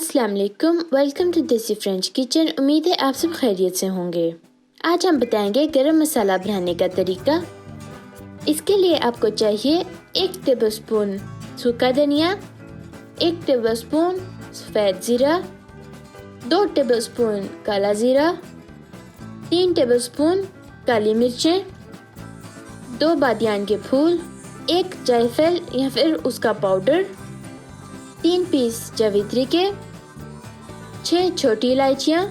अस्सलाम वालेकुम, welcome to देसी फ्रेंच किचन। उम्मीद है आप सब खैरियत से होंगे। आज हम बताएंगे गरम मसाला बनाने का तरीका। इसके लिए आपको चाहिए 1 टेबलस्पून सूखा धनिया, 1 टेबलस्पून सफ़ेद ज़ीरा, 2 टेबलस्पून काला ज़ीरा, 3 टेबलस्पून काली मिर्चें, 2 बादियान के फूल, 1 जायफल या फिर उसका पाउडर, 3 पीस जावित्री के, 6 छोटी इलायचियाँ,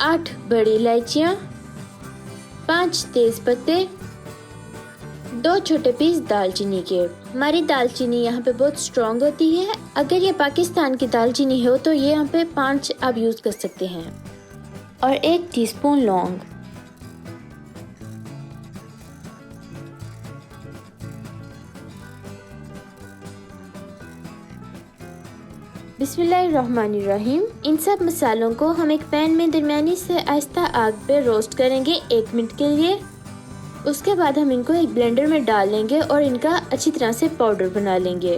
8 बड़ी इलायचियाँ, 5 तेज पत्ते, 2 छोटे पीस दालचीनी के। हमारी दालचीनी यहाँ पे बहुत स्ट्रॉन्ग होती है। अगर ये पाकिस्तान की दालचीनी हो तो ये यहाँ पे 5 आप यूज़ कर सकते हैं। और 1 टीस्पून लौंग। बिस्मिल्लाहिर्रहमानिर्रहीम। इन सब मसालों को हम एक पैन में दरमियानी से आहिस्ता आग पे रोस्ट करेंगे 1 मिनट के लिए। उसके बाद हम इनको एक ब्लेंडर में डाल लेंगे और इनका अच्छी तरह से पाउडर बना लेंगे।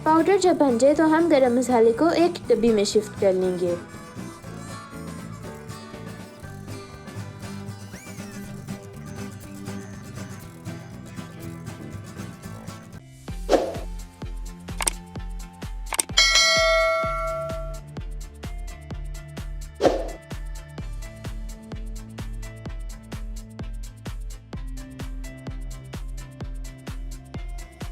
पाउडर जब बन जाए तो हम गरम मसाले को एक डब्बी में शिफ्ट कर लेंगे।